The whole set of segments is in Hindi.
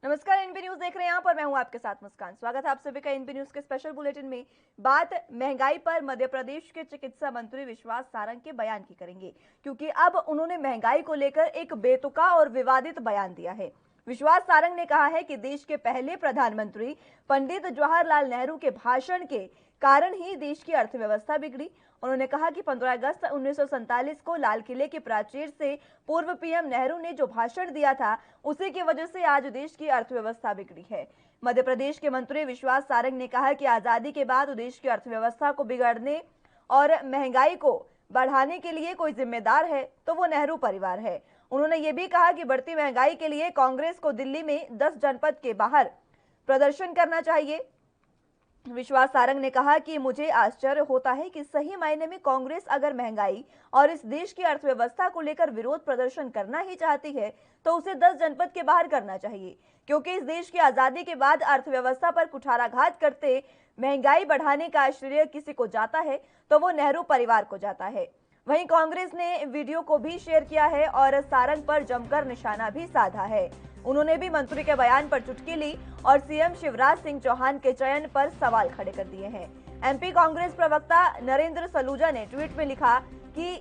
नमस्कार, एनबी न्यूज देख रहे हैं आप और मैं हूं आपके साथ मुस्कान। स्वागत है आप सभी का एनबी न्यूज के स्पेशल बुलेटिन में। बात महंगाई पर मध्य प्रदेश के चिकित्सा मंत्री विश्वास सारंग के बयान की करेंगे, क्योंकि अब उन्होंने महंगाई को लेकर एक बेतुका और विवादित बयान दिया है। विश्वास सारंग ने कहा है कि देश के पहले प्रधानमंत्री पंडित जवाहरलाल नेहरू के भाषण के कारण ही देश की अर्थव्यवस्था बिगड़ी। उन्होंने कहा कि 15 अगस्त 1947 को लाल किले के प्राचीर से पूर्व पीएम नेहरू ने जो भाषण दिया था, उसी की वजह से आज देश की अर्थव्यवस्था बिगड़ी है। मध्य प्रदेश के मंत्री विश्वास सारंग ने कहा कि आजादी के बाद देश की अर्थव्यवस्था को बिगाड़ने और महंगाई को बढ़ाने के लिए कोई जिम्मेदार है तो वो नेहरू परिवार है। उन्होंने ये भी कहा कि बढ़ती महंगाई के लिए कांग्रेस को दिल्ली में 10 जनपद के बाहर प्रदर्शन करना चाहिए। विश्वास सारंग ने कहा कि मुझे आश्चर्य होता है कि सही मायने में कांग्रेस अगर महंगाई और इस देश की अर्थव्यवस्था को लेकर विरोध प्रदर्शन करना ही चाहती है तो उसे 10 जनपद के बाहर करना चाहिए, क्योंकि इस देश की आजादी के बाद अर्थव्यवस्था पर कुठाराघात करते महंगाई बढ़ाने का श्रेय किसी को जाता है तो वो नेहरू परिवार को जाता है। वहीं कांग्रेस ने वीडियो को भी शेयर किया है और सारंग पर जमकर निशाना भी साधा है। उन्होंने भी मंत्री के बयान पर चुटकी ली और सीएम शिवराज सिंह चौहान के चयन पर सवाल खड़े कर दिए हैं। एमपी कांग्रेस प्रवक्ता नरेंद्र सलूजा ने ट्वीट में लिखा कि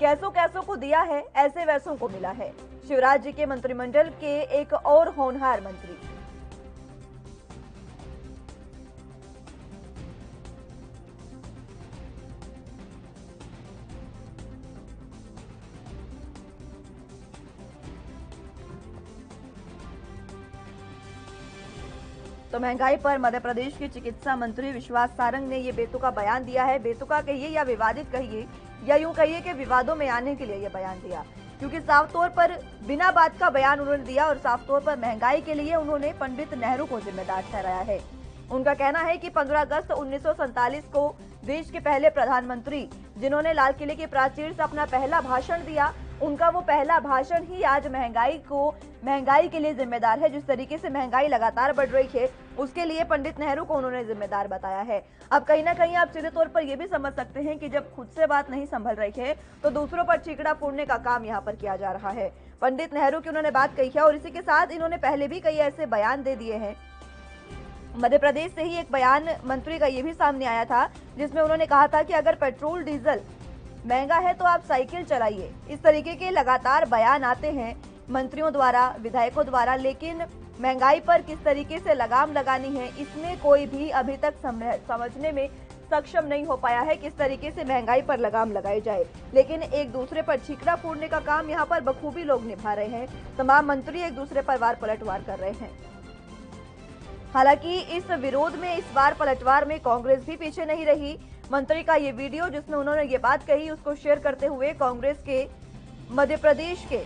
कैसों कैसों को दिया है, ऐसे वैसों को मिला है। शिवराज जी के मंत्रिमंडल के एक और होनहार मंत्री। तो महंगाई पर मध्य प्रदेश के चिकित्सा मंत्री विश्वास सारंग ने ये बेतुका बयान दिया है। बेतुका कहिए या विवादित कहिए या यूं कहिए कि विवादों में आने के लिए ये बयान दिया, क्योंकि साफ तौर पर बिना बात का बयान उन्होंने दिया और साफ तौर पर महंगाई के लिए उन्होंने पंडित नेहरू को जिम्मेदार ठहराया है। उनका कहना है कि 15 अगस्त 1947 को देश के पहले प्रधानमंत्री जिन्होंने लाल किले के प्राचीर से अपना पहला भाषण दिया, उनका वो पहला भाषण ही आज महंगाई के लिए जिम्मेदार है। जिस तरीके से महंगाई लगातार बढ़ रही है, उसके लिए पंडित नेहरू को उन्होंने जिम्मेदार बताया है। अब कहीं ना कहीं आप सीधे तौर पर यह भी समझ सकते हैं कि जब खुद से बात नहीं संभल रही है तो दूसरों पर चीकड़ा फोड़ने का काम यहाँ पर किया जा रहा है। पंडित नेहरू की उन्होंने बात कही है और इसी के साथ इन्होंने पहले भी कई ऐसे बयान दे दिए हैं। मध्य प्रदेश से ही एक बयान मंत्री का ये भी सामने आया था, जिसमें उन्होंने कहा था कि अगर पेट्रोल डीजल महंगा है तो आप साइकिल चलाइए। इस तरीके के लगातार बयान आते हैं मंत्रियों द्वारा, विधायकों द्वारा, लेकिन महंगाई पर किस तरीके से लगाम लगानी है, इसमें कोई भी अभी तक समझने में सक्षम नहीं हो पाया है किस तरीके से महंगाई पर लगाम लगाई जाए। लेकिन एक दूसरे पर छींकड़ा फोड़ने का काम यहाँ पर बखूबी लोग निभा रहे हैं। तमाम मंत्री एक दूसरे पर वार पलटवार कर रहे हैं। हालांकि इस विरोध में, इस बार पलटवार में कांग्रेस भी पीछे नहीं रही। मंत्री का ये वीडियो जिसमें उन्होंने ये बात कही, उसको शेयर करते हुए कांग्रेस के मध्य प्रदेश के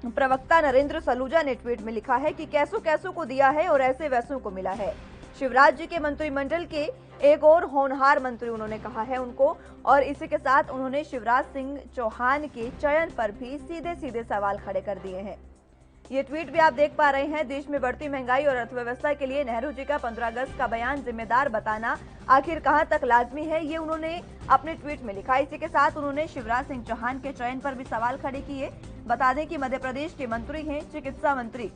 प्रवक्ता नरेंद्र सलूजा ने ट्वीट में लिखा है कि कैसों कैसों को दिया है और ऐसे वैसों को मिला है। शिवराज जी के मंत्रिमंडल के एक और होनहार मंत्री उन्होंने कहा है उनको, और इसी के साथ उन्होंने शिवराज सिंह चौहान के चयन पर भी सीधे सीधे सवाल खड़े कर दिए हैं। ये ट्वीट भी आप देख पा रहे हैं। देश में बढ़ती महंगाई और अर्थव्यवस्था के लिए नेहरू जी का 15 अगस्त का बयान जिम्मेदार बताना आखिर कहां तक लाजमी है, ये उन्होंने अपने ट्वीट में लिखा। इसी के साथ उन्होंने शिवराज सिंह चौहान के चयन पर भी सवाल खड़े किए। बता दें कि मध्य प्रदेश के मंत्री हैं चिकित्सा मंत्री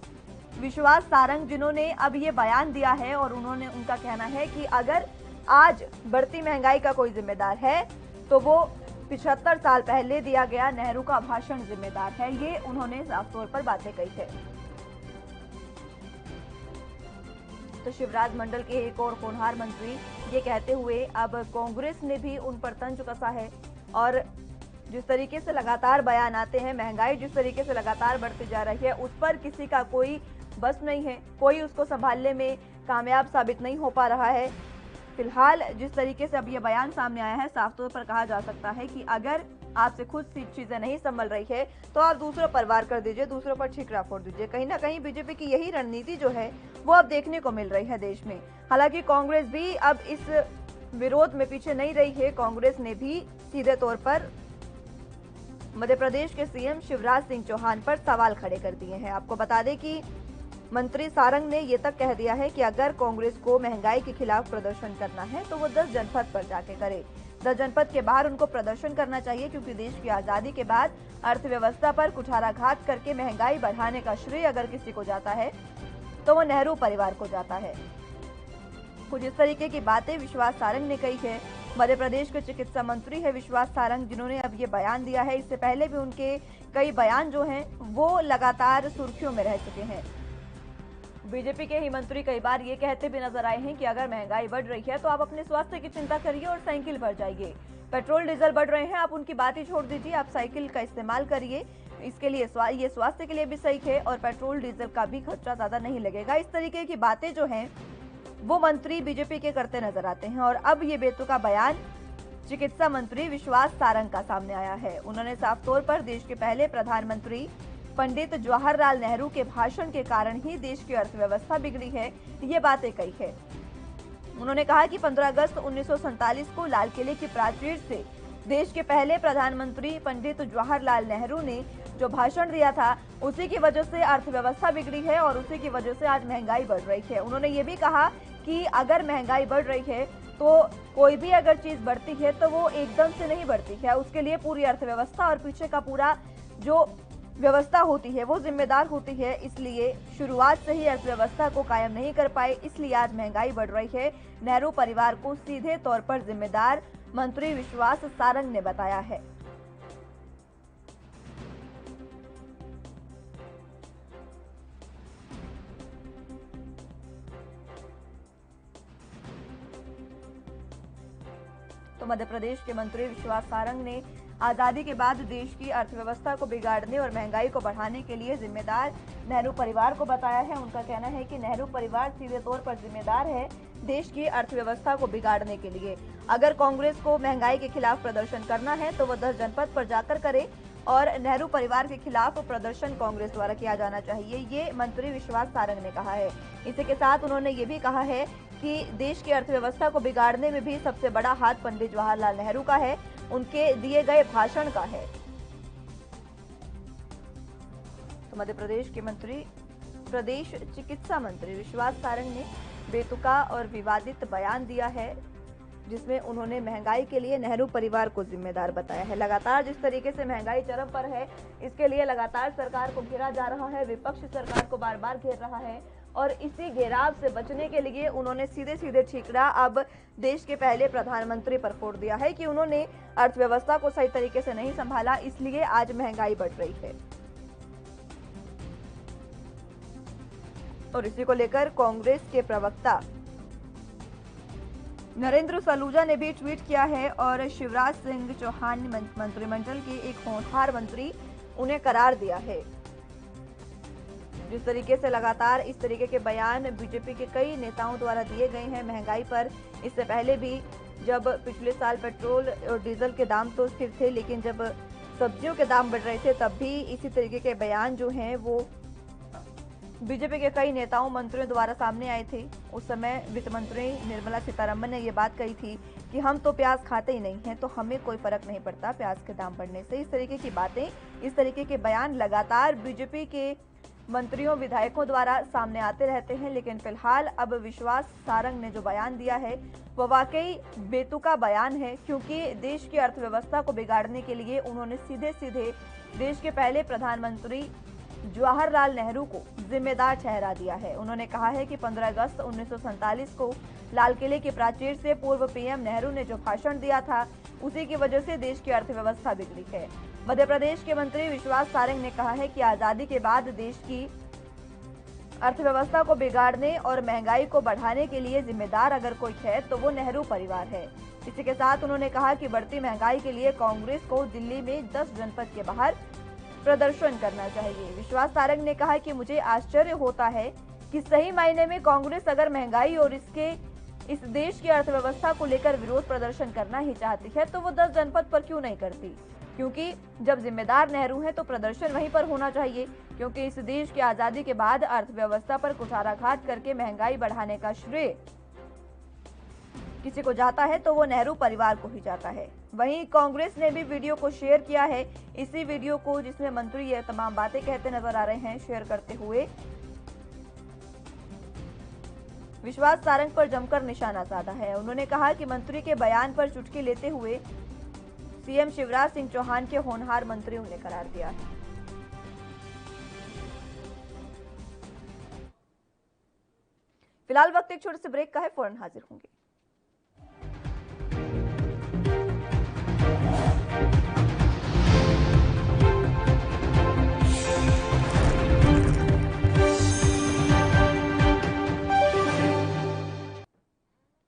विश्वास सारंग, जिन्होंने अब ये बयान दिया है और उनका कहना है कि अगर आज बढ़ती महंगाई का कोई जिम्मेदार है तो वो 75 साल पहले दिया गया नेहरू का भाषण जिम्मेदार है। ये उन्होंने साफ तौर पर बातें कही है। तो शिवराज मंडल के एक और होनहार मंत्री ये कहते हुए अब कांग्रेस ने भी उन पर तंज कसा है और जिस तरीके से लगातार बयान आते हैं, महंगाई जिस तरीके से लगातार बढ़ती जा रही है, उस पर किसी का कोई बस नहीं है, कोई उसको संभालने में कामयाब साबित नहीं हो पा रहा है। फिलहाल जिस तरीके से अब ये बयान सामने आया है, साफ तौर पर कहा जा सकता है कि अगर आपसे खुद सी चीजें नहीं संभल रही है तो आप दूसरों पर वार कर दीजिए, दूसरों पर छिकरा फोड़ दीजिए। कहीं ना कहीं बीजेपी की यही रणनीति जो है वो अब देखने को मिल रही है देश में। हालांकि कांग्रेस भी अब इस विरोध में पीछे नहीं रही है। कांग्रेस ने भी सीधे तौर पर मध्य प्रदेश के सीएम शिवराज सिंह चौहान पर सवाल खड़े कर दिए हैं। आपको बता दें कि मंत्री सारंग ने ये तक कह दिया है कि अगर कांग्रेस को महंगाई के खिलाफ प्रदर्शन करना है तो वो 10 जनपद पर जाके करे। 10 जनपद के बाहर उनको प्रदर्शन करना चाहिए, क्योंकि देश की आजादी के बाद अर्थव्यवस्था पर कुठाराघात करके महंगाई बढ़ाने का श्रेय अगर किसी को जाता है तो वो नेहरू परिवार को जाता है। कुछ इस तरीके की बातें विश्वास सारंग ने कही है। मध्य प्रदेश के चिकित्सा मंत्री है विश्वास सारंग, जिन्होंने अब ये बयान दिया है। इससे पहले भी उनके कई बयान जो हैं वो लगातार सुर्खियों में रह चुके हैं। बीजेपी के ही मंत्री कई बार ये कहते भी नजर आए हैं कि अगर महंगाई बढ़ रही है तो आप अपने स्वास्थ्य की चिंता करिए और साइकिल पर जाइए। पेट्रोल डीजल बढ़ रहे हैं, आप उनकी बात ही छोड़ दीजिए, आप साइकिल का इस्तेमाल करिए। इसके लिए ये स्वास्थ्य के लिए भी सही है और पेट्रोल डीजल का भी खर्चा ज्यादा नहीं लगेगा। इस तरीके की बातें जो हैं वो मंत्री बीजेपी के करते नजर आते हैं। और अब ये बेतुका बयान चिकित्सा मंत्री विश्वास सारंग का सामने आया है। उन्होंने साफ तौर पर देश के पहले प्रधानमंत्री पंडित जवाहरलाल नेहरू के भाषण के कारण ही देश की अर्थव्यवस्था बिगड़ी है, ये बातें कही है। उन्होंने कहा कि 15 अगस्त 1947 को लाल किले की प्राचीर से देश के पहले प्रधानमंत्री पंडित जवाहरलाल नेहरू ने जो भाषण दिया था, उसी की वजह से अर्थव्यवस्था बिगड़ी है और उसी की वजह से आज महंगाई बढ़ रही है। उन्होंने ये भी कहा कि अगर महंगाई बढ़ रही है तो कोई भी अगर चीज बढ़ती है तो वो एकदम से नहीं बढ़ती है, उसके लिए पूरी अर्थव्यवस्था और पीछे का पूरा जो व्यवस्था होती है वो जिम्मेदार होती है। इसलिए शुरुआत से ही अर्थव्यवस्था को कायम नहीं कर पाए, इसलिए आज महंगाई बढ़ रही है। नेहरू परिवार को सीधे तौर पर जिम्मेदार मंत्री विश्वास सारंग ने बताया है। तो मध्य प्रदेश के मंत्री विश्वास सारंग ने आजादी के बाद देश की अर्थव्यवस्था को बिगाड़ने और महंगाई को बढ़ाने के लिए जिम्मेदार नेहरू परिवार को बताया है। उनका कहना है कि नेहरू परिवार सीधे तौर पर जिम्मेदार है देश की अर्थव्यवस्था को बिगाड़ने के लिए। अगर कांग्रेस को महंगाई के खिलाफ प्रदर्शन करना है तो वह 10 जनपद पर जाकर करे और नेहरू परिवार के खिलाफ प्रदर्शन कांग्रेस द्वारा किया जाना चाहिए, ये मंत्री विश्वास सारंग ने कहा है। इसी के साथ उन्होंने ये भी कहा है कि देश की अर्थव्यवस्था को बिगाड़ने में भी सबसे बड़ा हाथ पंडित जवाहरलाल नेहरू का है, उनके दिए गए भाषण का है। तो मध्य प्रदेश के प्रदेश चिकित्सा मंत्री विश्वास सारंग ने बेतुका और विवादित बयान दिया है, जिसमें उन्होंने महंगाई के लिए नेहरू परिवार को जिम्मेदार बताया है। लगातार जिस तरीके से महंगाई चरम पर है, इसके लिए लगातार सरकार को घेरा जा रहा है, विपक्ष सरकार को बार बार घेर रहा है और इसी घेराव से बचने के लिए उन्होंने सीधे सीधे ठीकरा अब देश के पहले प्रधानमंत्री पर फोड़ दिया है कि उन्होंने अर्थव्यवस्था को सही तरीके से नहीं संभाला, इसलिए आज महंगाई बढ़ रही है। और इसी को लेकर कांग्रेस के प्रवक्ता नरेंद्र सलूजा ने भी ट्वीट किया है और शिवराज सिंह चौहान मंत्रिमंडल के एक होनहार मंत्री उन्हें करार दिया है। जिस तरीके से लगातार इस तरीके के बयान बीजेपी के कई नेताओं द्वारा दिए गए हैं महंगाई पर, इससे पहले भी जब पिछले साल पेट्रोल और डीजल के दाम तो स्थिर थे, लेकिन जब सब्जियों के दाम बढ़ रहे थे तब भी इसी तरीके के बयान जो हैं वो बीजेपी के कई नेताओं मंत्रियों द्वारा सामने आए थे। उस समय वित्त मंत्री निर्मला सीतारमण ने ये बात कही थी कि हम तो प्याज खाते ही नहीं हैं, तो हमें कोई फर्क नहीं पड़ता प्याज के दाम बढ़ने से। इस तरीके की बातें, इस तरीके के बयान लगातार बीजेपी के मंत्रियों विधायकों द्वारा सामने आते रहते हैं। लेकिन फिलहाल अब विश्वास सारंग ने जो बयान दिया है वह वाकई बेतुका बयान है, क्योंकि देश की अर्थव्यवस्था को बिगाड़ने के लिए उन्होंने सीधे सीधे देश के पहले प्रधानमंत्री जवाहरलाल नेहरू को जिम्मेदार ठहरा दिया है। उन्होंने कहा है कि 15 अगस्त 1947 को लाल किले की प्राचीर से पूर्व पीएम नेहरू ने जो भाषण दिया था, उसी की वजह से देश की अर्थव्यवस्था बिगड़ी है। मध्य प्रदेश के मंत्री विश्वास सारंग ने कहा है कि आजादी के बाद देश की अर्थव्यवस्था को बिगाड़ने और महंगाई को बढ़ाने के लिए जिम्मेदार अगर कोई है तो वो नेहरू परिवार है। इसी के साथ उन्होंने कहा कि बढ़ती महंगाई के लिए कांग्रेस को दिल्ली में 10 जनपद के बाहर प्रदर्शन करना चाहिए। विश्वास सारंग ने कहा कि मुझे आश्चर्य होता है कि सही मायने में कांग्रेस अगर महंगाई और इस देश की अर्थव्यवस्था को लेकर विरोध प्रदर्शन करना ही चाहती है तो वो 10 जनपद पर क्यों नहीं करती, क्योंकि जब जिम्मेदार नेहरू है तो प्रदर्शन वहीं पर होना चाहिए। क्योंकि इस देश की आजादी के बाद अर्थव्यवस्था पर कुठाराघात करके महंगाई बढ़ाने का श्रेय किसी को जाता है तो वो नेहरू परिवार को ही जाता है। वहीं कांग्रेस ने भी वीडियो को शेयर किया है, इसी वीडियो को जिसमें मंत्री ये तमाम बातें कहते नजर आ रहे हैं, शेयर करते हुए विश्वास सारंग पर जमकर निशाना साधा है। उन्होंने कहा कि मंत्री के बयान पर चुटकी लेते हुए सीएम शिवराज सिंह चौहान के होनहार मंत्री उन्हें करार दिया है। फिलहाल वक्त एक छोटे से ब्रेक का है, फौरन हाजिर होंगे।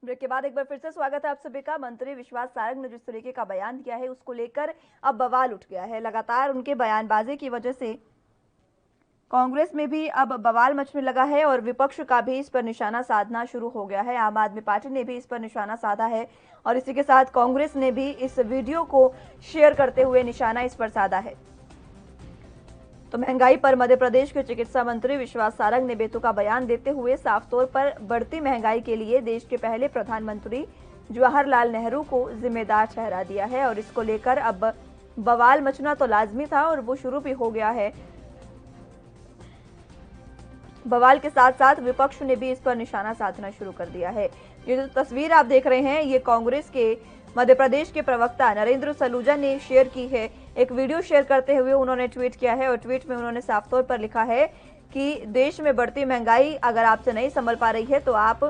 ब्रेक के बाद एक बार फिर से स्वागत है आप सभी का। मंत्री विश्वास सारंग ने जिस तरीके का बयान दिया है उसको लेकर अब बवाल उठ गया है। लगातार उनके बयानबाजी की वजह से कांग्रेस में भी अब बवाल मचने लगा है और विपक्ष का भी इस पर निशाना साधना शुरू हो गया है। आम आदमी पार्टी ने भी इस पर निशाना साधा है और इसी के साथ कांग्रेस ने भी इस वीडियो को शेयर करते हुए निशाना इस पर साधा है। तो महंगाई पर मध्य प्रदेश के चिकित्सा मंत्री विश्वास सारंग ने बेतुका बयान देते हुए साफ तौर पर बढ़ती महंगाई के लिए देश के पहले प्रधानमंत्री जवाहरलाल नेहरू को जिम्मेदार ठहरा दिया है और इसको लेकर अब बवाल मचना तो लाजमी था और वो शुरू भी हो गया है। बवाल के साथ साथ विपक्ष ने भी इस पर निशाना साधना शुरू कर दिया है। ये जो तस्वीर आप देख रहे हैं ये कांग्रेस के मध्य प्रदेश के प्रवक्ता नरेंद्र सलूजा ने शेयर की है। एक वीडियो शेयर करते हुए उन्होंने ट्वीट किया है और ट्वीट में उन्होंने साफ तौर पर लिखा है कि देश में बढ़ती महंगाई अगर आपसे नहीं संभल पा रही है तो आप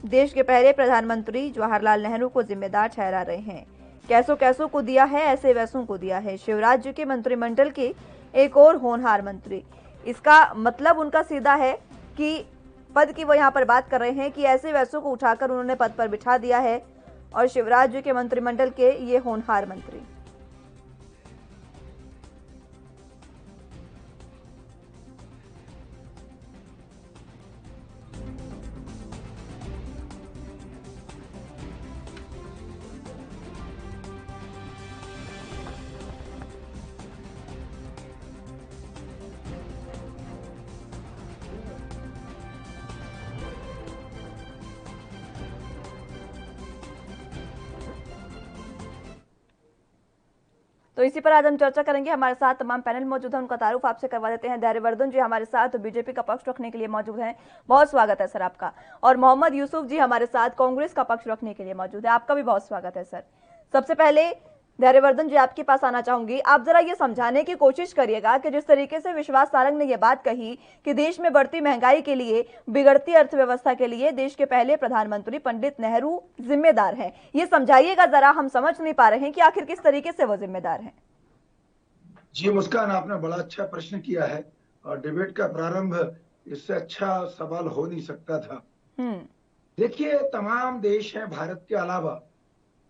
देश के पहले प्रधानमंत्री जवाहरलाल नेहरू को जिम्मेदार ठहरा रहे हैं। कैसों कैसों को दिया है, ऐसे वैसों को दिया है। शिवराज जी के मंत्रिमंडल के एक और होनहार मंत्री। इसका मतलब उनका सीधा है कि पद की वो यहाँ पर बात कर रहे हैं कि ऐसे वैसों को उठाकर उन्होंने पद पर बिठा दिया है और शिवराज जी के मंत्रिमंडल के ये होनहार मंत्री। तो इसी पर आज हम चर्चा करेंगे। हमारे साथ तमाम पैनल मौजूद हैं, उनका तारुफ आपसे करवा देते हैं। धैर्यवर्धन जी हमारे साथ बीजेपी का पक्ष रखने के लिए मौजूद हैं, बहुत स्वागत है सर आपका। और मोहम्मद यूसुफ जी हमारे साथ कांग्रेस का पक्ष रखने के लिए मौजूद है, आपका भी बहुत स्वागत है सर। सबसे पहले धैर्यवर्धन जी आपके पास आना चाहूंगी। आप जरा ये समझाने की कोशिश करिएगा कि जिस तरीके से विश्वास सारंग ने ये बात कही कि देश में बढ़ती महंगाई के लिए, बिगड़ती अर्थव्यवस्था के लिए देश के पहले प्रधानमंत्री पंडित नेहरू जिम्मेदार हैं, ये समझाइएगा जरा, हम समझ नहीं पा रहे हैं कि आखिर किस तरीके से वो जिम्मेदार हैं। जी मुस्कान, आपने बड़ा अच्छा प्रश्न किया है और डिबेट का प्रारंभ इससे अच्छा सवाल हो नहीं सकता था। देखिए, तमाम देश हैं भारत के अलावा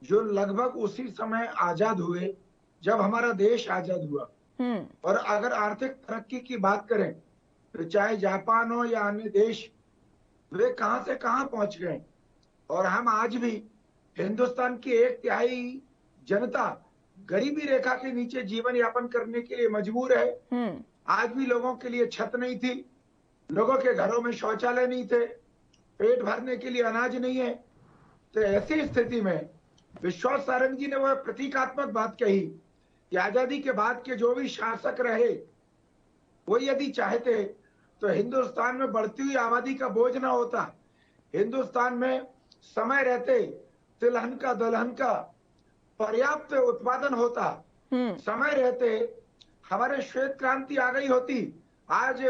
जो लगभग उसी समय आजाद हुए जब हमारा देश आजाद हुआ। और अगर आर्थिक तरक्की की बात करें तो चाहे जापान हो या अन्य देश, वे कहां से कहां पहुंच गए और हम आज भी हिंदुस्तान की 1/3 जनता गरीबी रेखा के नीचे जीवन यापन करने के लिए मजबूर है। आज भी लोगों के लिए छत नहीं थी, लोगों के घरों में शौचालय नहीं थे, पेट भरने के लिए अनाज नहीं है। तो ऐसी स्थिति में विश्वास सारंग जी ने वह प्रतीकात्मक बात कही कि आजादी के बाद के जो भी शासक रहे वो यदि चाहते तो हिंदुस्तान में बढ़ती हुई आबादी का बोझ ना होता, हिंदुस्तान में समय रहते तिलहन का दलहन का पर्याप्त उत्पादन होता, समय रहते हमारे श्वेत क्रांति आ गई होती, आज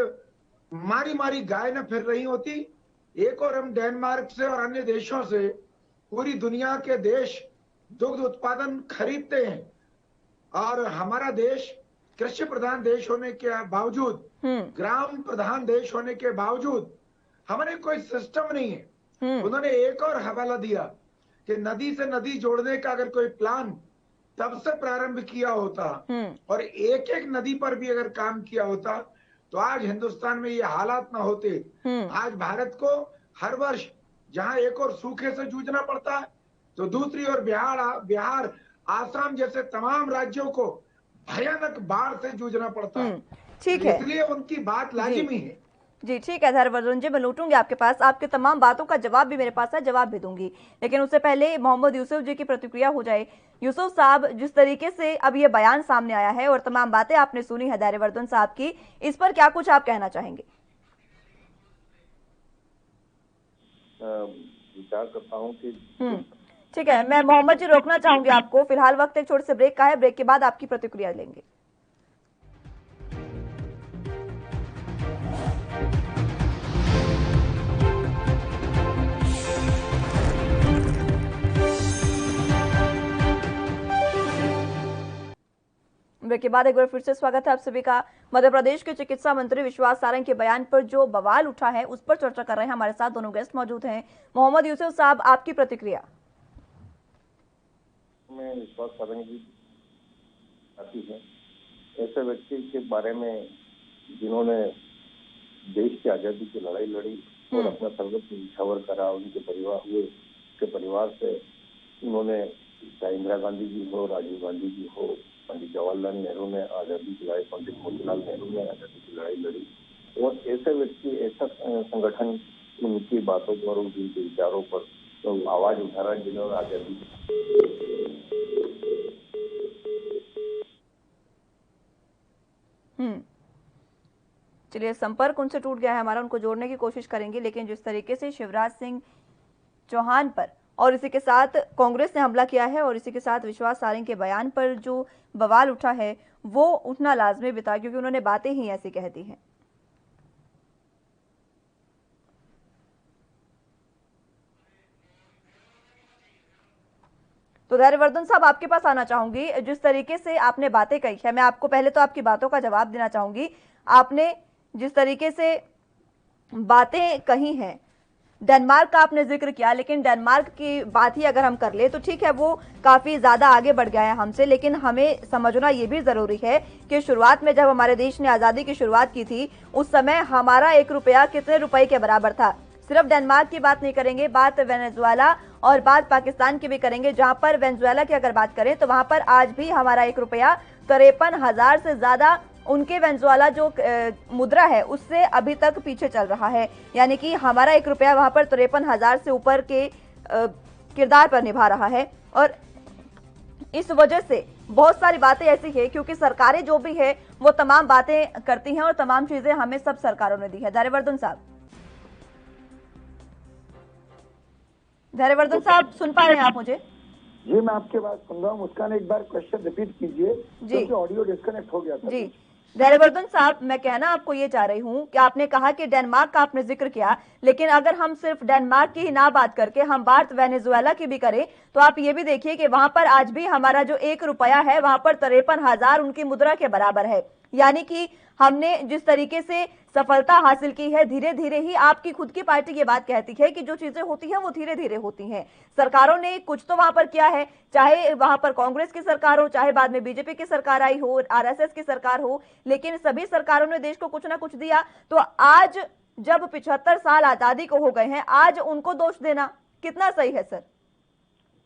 मारी मारी गाय न फिर रही होती। एक और हम डेनमार्क से और अन्य देशों से पूरी दुनिया के देश दुग्ध उत्पादन खरीदते हैं और हमारा देश कृषि प्रधान देश होने के बावजूद, ग्राम प्रधान देश होने के बावजूद हमारे कोई सिस्टम नहीं है। उन्होंने एक और हवाला दिया कि नदी से नदी जोड़ने का अगर कोई प्लान तब से प्रारंभ किया होता और एक एक नदी पर भी अगर काम किया होता तो आज हिंदुस्तान में ये हालात ना होते। आज भारत को हर वर्ष जहां एक और सूखे से जूझना पड़ता है तो दूसरी ओर बिहार, आसाम जैसे तमाम राज्यों को भयानक बाढ़ से जूझना पड़ता है। ठीक है, इसलिए उनकी बात लाजिमी है। जी ठीक है धैर्यवर्धन जी, मैं लूटूंगी आपके पास, आपके तमाम बातों का जवाब भी मेरे पास है, जवाब भी दूंगी, लेकिन उससे पहले मोहम्मद यूसुफ जी की प्रतिक्रिया हो जाए। यूसुफ साहब, जिस तरीके से अब ये बयान सामने आया है और तमाम बातें आपने सुनी है धैर्यवर्धन साहब की, इस पर क्या कुछ आप कहना चाहेंगे? विचार करता हूँ कि ठीक है, मैं मोहम्मद जी रोकना चाहूंगी आपको। फिलहाल वक्त एक छोटे से ब्रेक का है, ब्रेक के बाद आपकी प्रतिक्रिया लेंगे। ब्रेक के बाद एक बार फिर से स्वागत है आप सभी का। मध्य प्रदेश के चिकित्सा मंत्री विश्वास सारंग के बयान पर जो बवाल उठा है उस पर चर्चा कर रहे हैं। हमारे साथ दोनों गेस्ट मौजूद हैं। मोहम्मद यूसुफ साहब, आपकी प्रतिक्रिया। मैं विश्वास सारंग जी आती है ऐसे व्यक्ति के बारे में जिन्होंने देश की आजादी की लड़ाई लड़ी और अपना सर्वस्व न्यौछावर करा। उनके परिवार से उन्होंने, चाहे इंदिरा गांधी जी हो, राजीव गांधी जी हो, पंडित जवाहरलाल नेहरू ने आजादी की लड़ाई, पंडित मोतीलाल नेहरू ने आजादी की लड़ाई लड़ी। और ऐसे व्यक्ति, ऐसा संगठन उनकी बातों पर, उनके विचारों पर तो आवाज उठा रहा है जिन्होंने आजादी। चलिए, संपर्क उनसे टूट गया है हमारा, उनको जोड़ने की कोशिश करेंगे। लेकिन जिस तरीके से शिवराज सिंह चौहान पर और इसी के साथ कांग्रेस ने हमला किया है और इसी के साथ विश्वास सारंग के बयान पर जो बवाल उठा है वो उठना लाजमी भी था, क्योंकि उन्होंने बातें ही ऐसी कह दी हैं। तो धैर्यवर्धन साहब, आपके पास आना चाहूंगी। जिस तरीके से आपने बातें कही है, मैं आपको पहले तो आपकी बातों का जवाब देना चाहूंगी। आपने जिस तरीके से बातें कही हैं, डेनमार्क का आपने जिक्र किया, लेकिन डेनमार्क की बात ही अगर हम कर ले तो ठीक है, वो काफी ज्यादा आगे बढ़ गया है हमसे। लेकिन हमें समझना ये भी जरूरी है कि शुरुआत में जब हमारे देश ने आजादी की शुरुआत की थी उस समय हमारा 1 रुपया कितने रुपए के बराबर था। सिर्फ डेनमार्क की बात नहीं करेंगे, बात वेनेजुएला और बात पाकिस्तान की भी करेंगे। जहां पर वेनेजुएला की अगर बात करें तो वहां पर आज भी हमारा 1 रुपया 53,000 से ज्यादा उनके वेनेजुएला जो मुद्रा है उससे अभी तक पीछे चल रहा है। यानी कि हमारा 1 रुपया वहां पर 53,000 से ऊपर के किरदार पर निभा रहा है। और इस वजह से बहुत सारी बातें ऐसी है, क्योंकि सरकारें जो भी है वो तमाम बातें करती हैं और तमाम चीजें हमें सब सरकारों ने दी है। धैर्यवर्धन साहब, धैर्यवर्धन साहब सुन पा रहे हैं आप मुझे? जी, मैं आपके बात सुन रहा हूँ। मुस्कान, एक बार क्वेश्चन रिपीट कीजिए, क्योंकि ऑडियो डिस्कनेक्ट हो गया था। जी, धैर्यवर्धन साहब, मैं कहना आपको ये चाह रही हूँ कि आपने कहा कि डेनमार्क का आपने जिक्र किया, लेकिन अगर हम सिर्फ डेनमार्क की ही ना बात करके हम बात वेनेजुएला की भी करें तो आप ये भी देखिए कि वहां पर आज भी हमारा जो 1 रुपया है वहां पर 53,000 उनकी मुद्रा के बराबर है। यानी कि हमने जिस तरीके से सफलता हासिल की है, धीरे धीरे ही आपकी खुद की पार्टी ये बात कहती है कि जो चीजें होती हैं वो धीरे धीरे होती हैं। सरकारों ने कुछ तो वहां पर किया है, चाहे वहां पर कांग्रेस की सरकार हो, चाहे बाद में बीजेपी की सरकार आई हो, आरएसएस की सरकार हो, लेकिन सभी सरकारों ने देश को कुछ ना कुछ दिया। तो आज जब 75 साल आजादी को हो गए हैं, आज उनको दोष देना कितना सही है सर?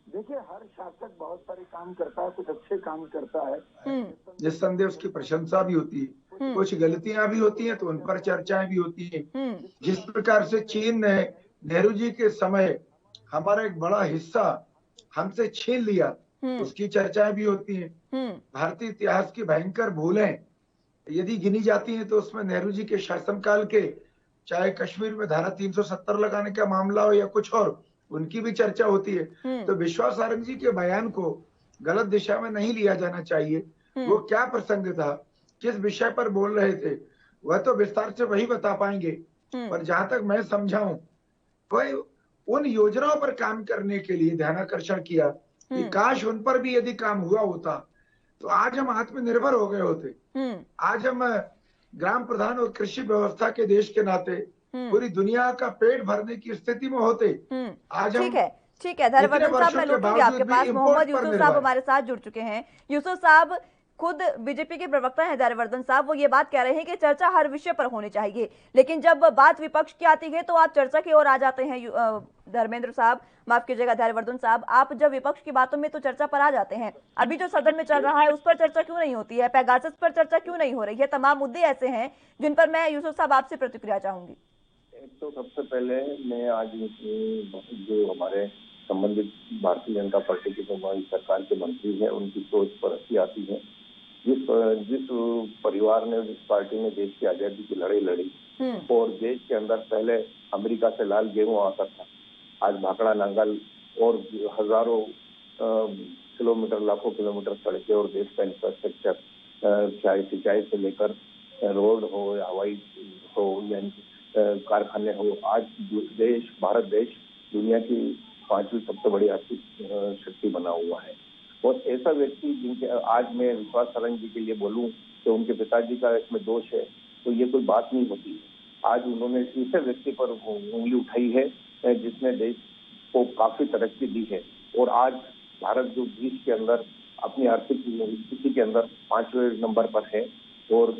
देखिए, हर शासक बहुत सारे काम करता है, कुछ अच्छे काम करता है, निस्संदेह उसकी प्रशंसा भी होती है, कुछ गलतियां भी होती हैं तो उन पर चर्चाएं भी होती हैं। जिस प्रकार से चीन ने नेहरू जी के समय हमारा एक बड़ा हिस्सा हमसे छीन लिया, उसकी चर्चाएं भी होती हैं। भारतीय इतिहास की भयंकर भूलें यदि गिनी जाती हैं तो उसमें नेहरू जी के शासनकाल के, चाहे कश्मीर में धारा 370 लगाने का मामला हो या कुछ और, उनकी भी चर्चा होती है। तो विश्वास सारंग जी के बयान को गलत दिशा में नहीं लिया जाना चाहिए। वो क्या प्रसंग था, किस विषय पर बोल रहे थे, वह तो विस्तार से वही बता पाएंगे। पर जहां तक मैं समझा हूं, वह उन योजनाओं पर काम करने के लिए ध्यानाकर्षण किया कि काश उन पर भी यदि काम हुआ होता तो आज हम आत्मनिर्भर हो गए होते। आज हम ग्राम प्रधान और कृषि व्यवस्था के देश के नाते पूरी दुनिया का पेट भरने की स्थिति में होते। आज हम ठीक है धैर्यवर्धन साहब, मैं लौटूंगी आपके पास। मोहम्मद यूसुफ साहब हमारे साथ जुड़ चुके हैं। यूसुफ साहब खुद बीजेपी के प्रवक्ता हैं धैर्यवर्धन साहब, वो ये बात कह रहे हैं कि चर्चा हर विषय पर होनी चाहिए, लेकिन जब बात विपक्ष की आती है तो आप चर्चा की ओर आ जाते हैं। धर्मेंद्र साहब, माफ कीजिएगा धैर्यवर्धन साहब, आप जब विपक्ष की बातों में तो चर्चा पर आ जाते हैं। अभी जो सदन में चल रहा है उस पर चर्चा क्यों नहीं होती है? पेगासस पर चर्चा क्यों नहीं हो रही है? तमाम मुद्दे ऐसे हैं जिन पर मैं यूसुफ साहब आपसे प्रतिक्रिया चाहूंगी। तो सबसे पहले मैं आज जो हमारे संबंधित भारतीय जनता पार्टी की सरकार के मंत्री है उनकी सोच पर अच्छी आती है। जिस परिवार ने, जिस पार्टी ने देश की आजादी की लड़ाई लड़ी और देश के अंदर पहले अमेरिका से लाल गेहूं आता था, आज भाखड़ा नांगल और हजारों किलोमीटर, लाखों किलोमीटर सड़कें और देश का इंफ्रास्ट्रक्चर, चाहे सिंचाई से लेकर रोड हो, हवाई हो या कारखाने हो, आज भारत देश दुनिया की 5वीं सबसे बड़ी आर्थिक शक्ति बना हुआ है। और ऐसा व्यक्ति जिनके आज मैं विश्वास सारंग जी के लिए बोलूं कि उनके पिताजी का इसमें दोष है, तो ये कोई बात नहीं होती। आज उन्होंने तीसरे व्यक्ति पर उंगली उठाई है जिसने देश को काफी तरक्की दी है। और आज भारत जो देश के अंदर अपनी आर्थिक स्थिति के अंदर 5वें नंबर पर है और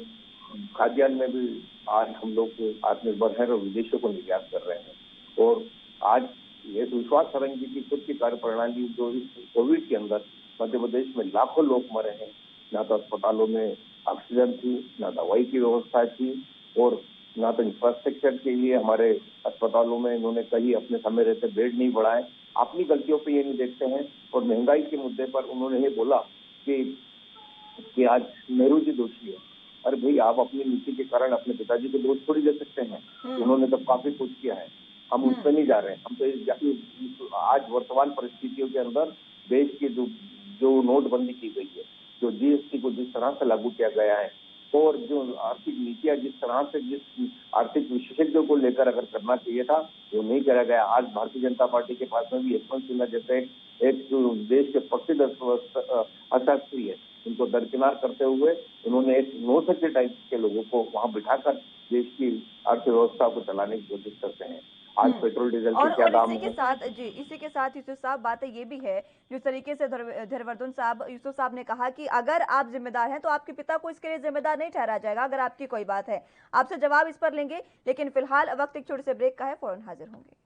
खाद्यान्न में भी आज हम लोग आत्मनिर्भर हैं और विदेशों को निर्यात कर रहे हैं। और आज ये विश्वास सारंग जी की खुद की कार्य प्रणाली जो इस कोविड के अंदर मध्य प्रदेश में लाखों लोग मरे हैं, ना तो अस्पतालों में ऑक्सीजन थी, ना दवाई की व्यवस्था थी और ना तो इंफ्रास्ट्रक्चर के लिए हमारे अस्पतालों में इन्होंने कहीं अपने समय रहते बेड नहीं बढ़ाए। अपनी गलतियों पे ये नहीं देखते हैं। और महंगाई के मुद्दे पर उन्होंने ये बोला कि आज नेहरू जी दोषी है। अरे भाई, आप अपनी नीति के कारण अपने पिताजी को दोष थोड़ी दे सकते हैं। उन्होंने तो काफी कुछ किया है, हम उस पर नहीं जा रहे हैं। हम तो आज वर्तमान परिस्थितियों के अंदर देश की जो नोटबंदी की गई है, जो जीएसटी को जिस तरह से लागू किया गया है और जो आर्थिक नीतियां जिस तरह से जिस आर्थिक विशेषज्ञों को लेकर अगर करना चाहिए था वो नहीं करा गया। आज भारतीय जनता पार्टी के पास में भी यशवंत सिन्हा जैसे एक देश के प्रसिद्ध अर्थशास्त्री है, उनको दरकिनार करते हुए उन्होंने एक नौसक्के टाइप के लोगों को वहां बिठाकर देश की अर्थव्यवस्था को चलाने की कोशिश करते हैं। आज पेट्रोल डीजल के क्या दाम इसी के साथ यूसुफ साहब बात ये भी है, जिस तरीके से धैर्यवर्धन साहब, यूसुफ साहब ने कहा कि अगर आप जिम्मेदार हैं तो आपके पिता को इसके लिए जिम्मेदार नहीं ठहराया जाएगा अगर आपकी कोई बात है। आपसे जवाब इस पर लेंगे, लेकिन फिलहाल वक्त एक छोटे से ब्रेक का है, फौरन हाजिर होंगे।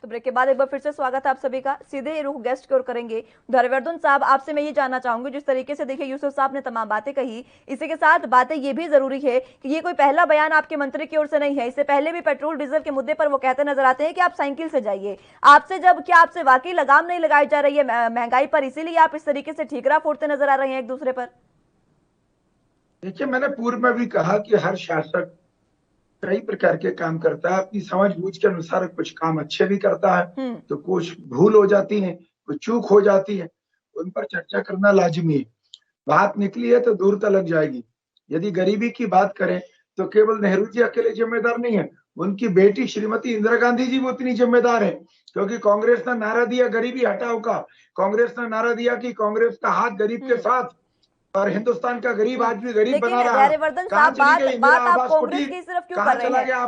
ब्रेक के बाद एक बार फिर से स्वागत है आप सभी का। सीधे रुख गेस्ट की ओर करेंगे। धैर्यवर्धन साहब, आपसे मैं ये जानना चाहूंगी, जिस तरीके से देखिए यूसुफ साहब ने तमाम बातें कही, इसी के साथ बातें ये भी जरूरी है कि ये कोई पहला बयान आपके मंत्री की ओर से नहीं है। इससे पहले भी पेट्रोल डीजल के मुद्दे पर वो कहते नजर आते हैं कि आप साइकिल से जाइए। आपसे वाकई लगाम नहीं लगाई जा रही है महंगाई पर, इसीलिए आप इस तरीके से ठीकरा फोड़ते नजर आ रहे हैं एक दूसरे पर? देखिए, मैंने पूर्व में भी कहा कि हर शासक कई प्रकार के काम करता है, अपनी समझ बूझ के अनुसार कुछ काम अच्छे भी करता है तो कुछ भूल हो जाती है, कुछ चूक हो जाती है, उन पर चर्चा करना लाजमी है। बात निकली है तो दूर तक लग जाएगी। यदि गरीबी की बात करें तो केवल नेहरू जी अकेले जिम्मेदार नहीं है, उनकी बेटी श्रीमती इंदिरा गांधी जी भी उतनी जिम्मेदार है, क्योंकि कांग्रेस ने नारा दिया गरीबी हटाओ का। कांग्रेस ने नारा दिया कि कांग्रेस का हाथ गरीब के साथ, और हिंदुस्तान का गरीब आज भी गरीब बना रहा है। धैर्यवर्धन साहब, बात आप कांग्रेस की सिर्फ क्यों कर रहे हैं?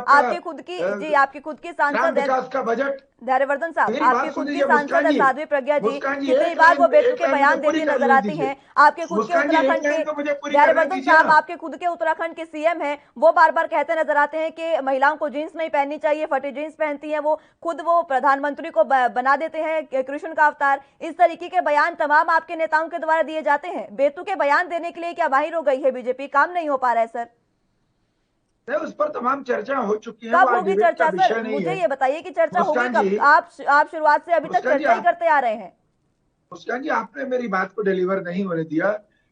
आपकी खुद की सांसद विकास का बजट। धैर्यवर्धन साहब, आपकी खुद की सांसद है साध्वी प्रज्ञा जी, कितनी बार वो बेतुके बयान देती नजर आती हैं। आपके खुद के उत्तराखंड के धैर्यवर्धन साहब, आपके खुद के उत्तराखंड के सीएम हैं, वो बार बार कहते नजर आते हैं कि महिलाओं को जींस नहीं पहननी चाहिए, फटी जींस पहनती हैं वो प्रधानमंत्री को बना देते हैं कृष्ण का अवतार। इस तरीके के बयान तमाम आपके नेताओं के द्वारा दिए जाते हैं। बेतुके बयान देने के लिए क्या माहिर हो गई है बीजेपी? काम नहीं हो पा रहा है सर? उस पर तमाम चर्चा हो चुकी है। कब होगी चर्चा सर? मुझे ये बताइए कि चर्चा होगी कब? आप शुरुआत से अभी तक चर्चा ही करते आ रहे हैं। मुस्कान जी, आपने मेरी बात को डिलीवर नहीं होने दिया,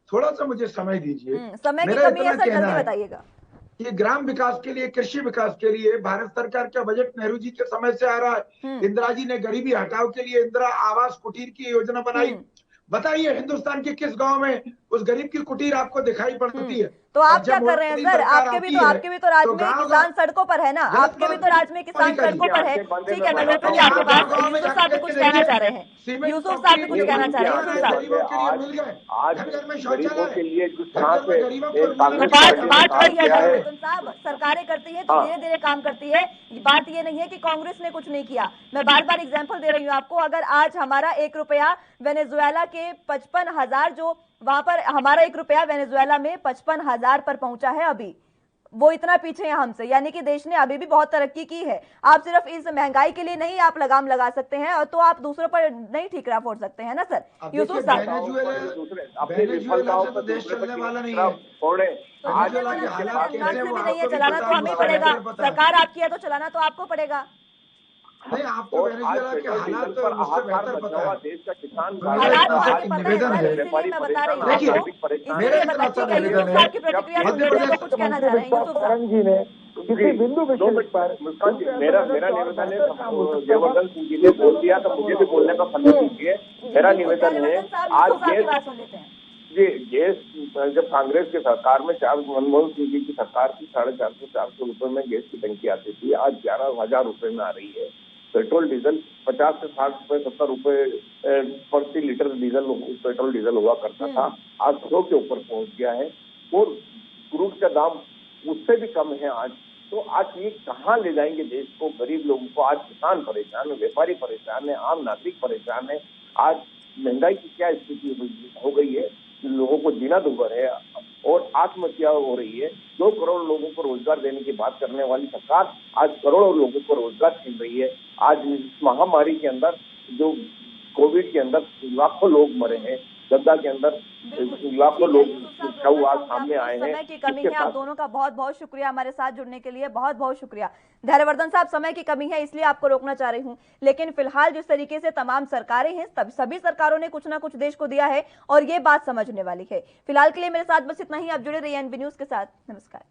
थोड़ा सा मुझे समय दीजिए। समय की कमी है सर, जल्दी बताइएगा। ये ग्राम विकास के लिए, कृषि विकास के लिए भारत सरकार का बजट नेहरू जी के समय से आ रहा है। इंदिरा जी ने गरीबी हटाओ के लिए इंदिरा आवास कुटीर की योजना बनाई। बताइए, हिंदुस्तान के किस गांव में उस गरीब की कुटीर आपको दिखाई पड़ती है? तो आप क्या कर रहे हैं सर? आपके भी तो राज्य में किसान सड़कों पर है ना, आपके भी तो राज्य में किसान सड़कों पर है। ठीक है, मैं लौटूंगी आपके पास। यूसुफ साहब भी कुछ कहना चाह रहे हैं। यूसुफ साहब भी कुछ कहना चाह रहे हैं। यूसुफ साहब, सरकारें करती है तो धीरे धीरे काम करती है। बात ये नहीं है कि कांग्रेस ने कुछ नहीं किया। मैं बार बार एग्जाम्पल दे रही हूँ आपको। अगर आज हमारा 1 रुपया वेनेजुएला के 55,000, जो वहां पर हमारा 1 रुपया वेनेजुएला में 55,000 पर पहुंचा है, अभी वो इतना पीछे है हमसे, यानी कि देश ने अभी भी बहुत तरक्की की है। आप सिर्फ इस महंगाई के लिए नहीं आप लगाम लगा सकते हैं, और तो आप दूसरों पर नहीं ठीकरा फोड़ सकते हैं ना सर? यूसुफ साहब, देश चलने वाला नहीं है, नहीं है, चलाना तो हमें पड़ेगा। सरकार आपकी है तो चलाना तो आपको पड़ेगा। नहीं, आपको और आज वेनेजुएला के पेट्रोल डीजल हालात पर मुझसे हाहाकार बेहतर मचा पता हुआ है। देश का किसान हालात तो आपसे आगे एक पता है निवेदन सर, है। इसीलिए मैं बता रही हूँ देखिए, आपको, मेरा इसीलिए एक बता सा ठीक है। निवेदन यूसुफ है, साहब की प्रतिक्रिया सुन मध्य लेते हैं, वो प्रदेश कुछ कहना चाह रहे हैं। यूसुफ साहब जी ने किसी बिंदु विशेष पर मुस्कान जी, मेरा निवेदन है, जयवर्धन सिंह जी ने बोल दिया तो मुझे भी बोलने का फल दीजिए। मेरा निवेदन है, जयवर्धन साहब, आज यूसुफ साहब की गैस बात सुन लेते हैं। जी गैस जब कांग्रेस की सरकार में मनमोहन सिंह जी की सरकार की 450 रुपए में गैस की टंकी आती थी, आज 11,000 रुपए में आ रही है। पेट्रोल डीजल 50 से 60 रुपए 70 रुपए प्रति लीटर डीजल पेट्रोल डीजल हुआ करता था, आज 100 के ऊपर पहुंच गया है और क्रूड का दाम उससे भी कम है आज। तो आज ये कहाँ ले जाएंगे देश को, गरीब लोगों को? आज किसान परेशान है, व्यापारी परेशान है, आम नागरिक परेशान है। आज महंगाई की क्या स्थिति हो गई है, लोगों को जीना दुभर है और आत्महत्या हो रही है। 2 करोड़ लोगों को रोजगार देने की बात करने वाली सरकार आज करोड़ों लोगों को रोजगार छीन रही है। आज इस महामारी के अंदर, जो कोविड के अंदर लाखों लोग मरे हैं, गद्दा के अंदर लाखों लोग आज सामने आए हैं। समय की कमी है, आप दोनों का बहुत बहुत शुक्रिया हमारे साथ जुड़ने के लिए, बहुत बहुत शुक्रिया। धैर्यवर्धन साहब, समय की कमी है इसलिए आपको रोकना चाह रही हूं, लेकिन फिलहाल जिस तरीके से तमाम सरकारें हैं, सभी सरकारों ने कुछ ना कुछ देश को दिया है और ये बात समझने वाली है। फिलहाल के लिए मेरे साथ बस इतना ही। आप जुड़े रहिए एनबी न्यूज के साथ। नमस्कार।